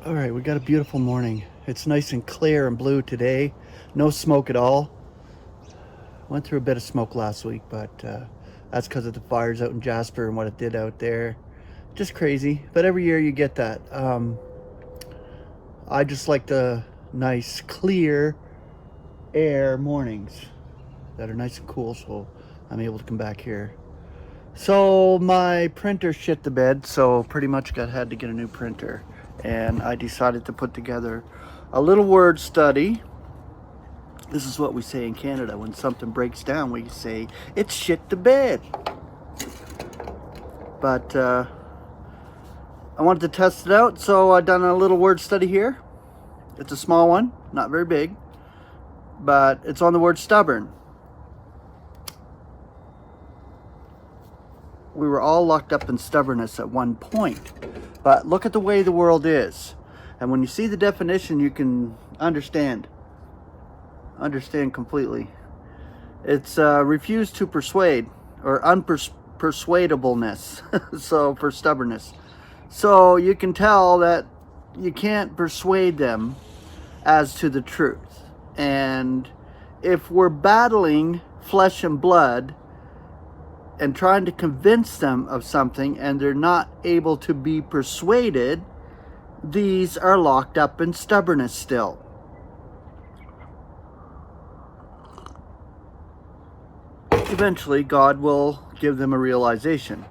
All right, we got a beautiful morning. It's nice and clear and blue today. No smoke at all. Went through a bit of smoke last week, but that's because of the fires out in Jasper and what it did out there. Just crazy. But every year you get that. I just like the nice, clear air mornings that are nice and cool, so I'm able to come back here. So my printer shit the bed, so pretty much had to get a new printer, and I decided to put together a little word study. This is what we say in Canada when something breaks down. We say it's shit the bed. But I wanted to test it out, so I done a little word study here. It's a small one, not very big, but it's on the word stubborn. We were all locked up in stubbornness at one point. But look at the way the world is. And when you see the definition, you can understand. Understand completely. It's refuse to persuade, or unpersuadableness. So, for stubbornness. So you can tell that you can't persuade them as to the truth. And if we're battling flesh and blood, and trying to convince them of something and they're not able to be persuaded, these are locked up in stubbornness still. Eventually, God will give them a realization,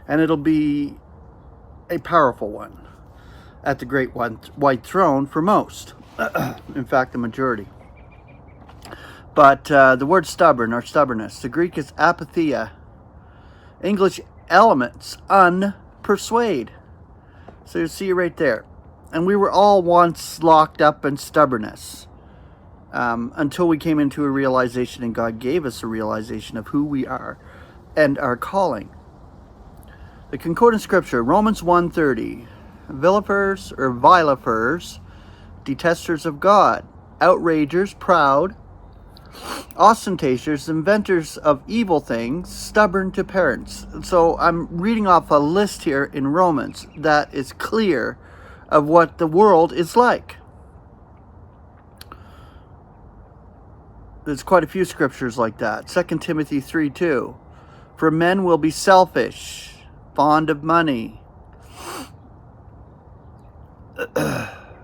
and it'll be a powerful one at the great white throne for most. In fact, the majority. But the word stubborn or stubbornness, the Greek is apatheia. English elements, unpersuade. So you see it right there. And we were all once locked up in stubbornness until we came into a realization, and God gave us a realization of who we are and our calling. The concordant scripture, Romans 1:30, vilifers, detesters of God, outragers, proud, ostentatious, inventors of evil things, stubborn to parents. So I'm reading off a list here in Romans that is clear of what the world is like. There's quite a few scriptures like that. 2 Timothy 3:2. For men will be selfish, fond of money,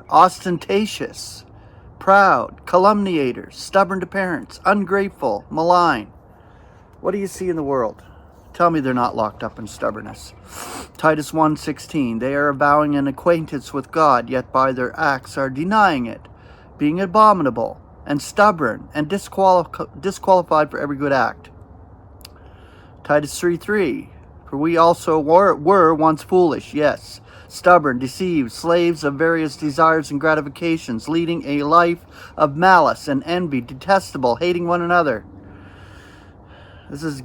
ostentatious, proud, calumniators, stubborn to parents, ungrateful, malign. What do you see in the world? Tell me they're not locked up in stubbornness. Titus 1:16. They are avowing an acquaintance with God, yet by their acts are denying it, being abominable and stubborn and disqualified for every good act. Titus 3:3. For we also were once foolish, yes, stubborn, deceived, slaves of various desires and gratifications, leading a life of malice and envy, detestable, hating one another. This is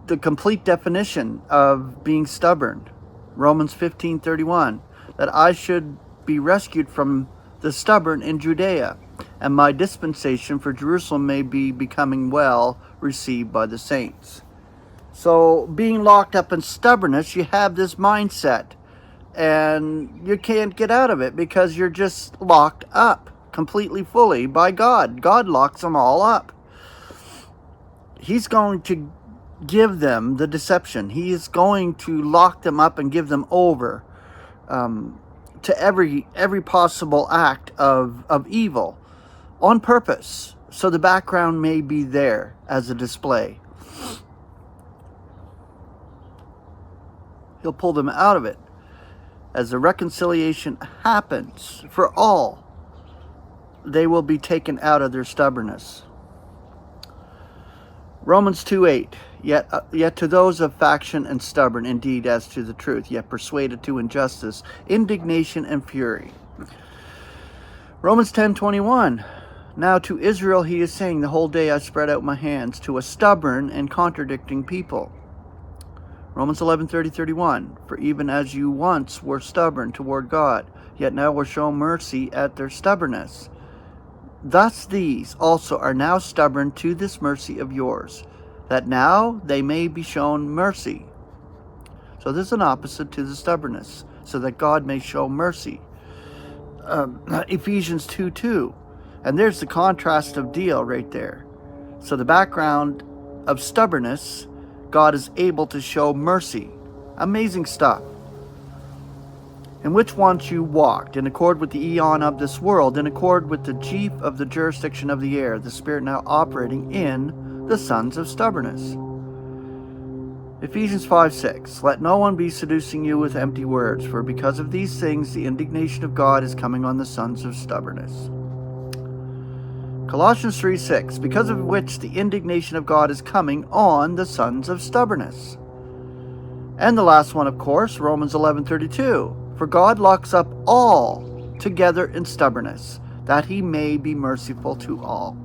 the complete definition of being stubborn. Romans 15:31, that I should be rescued from the stubborn in Judea, and my dispensation for Jerusalem may be becoming well received by the saints. So being locked up in stubbornness, you have this mindset, and you can't get out of it because you're just locked up completely, fully by God. God locks them all up. He's going to give them the deception. He is going to lock them up and give them over to every possible act of evil on purpose. So the background may be there as a display. He'll pull them out of it. As the reconciliation happens for all, they will be taken out of their stubbornness. Romans 2:8. Yet to those of faction and stubborn, indeed, as to the truth, yet persuaded to injustice, indignation and fury. Romans 10:21. Now to Israel he is saying, the whole day I spread out my hands to a stubborn and contradicting people. Romans 11:30-31. For even as you once were stubborn toward God, yet now were shown mercy at their stubbornness. Thus these also are now stubborn to this mercy of yours, that now they may be shown mercy. So there's an opposite to the stubbornness, so that God may show mercy. Ephesians 2:2. And there's the contrast of deal right there. So the background of stubbornness, God is able to show mercy. Amazing stuff. In which once you walked, in accord with the eon of this world, in accord with the chief of the jurisdiction of the air, the spirit now operating in the sons of stubbornness. Ephesians 5:6. Let no one be seducing you with empty words, for because of these things the indignation of God is coming on the sons of stubbornness. Colossians 3:6. Because of which the indignation of God is coming on the sons of stubbornness. And the last one, of course, Romans 11:32. For God locks up all together in stubbornness, that he may be merciful to all.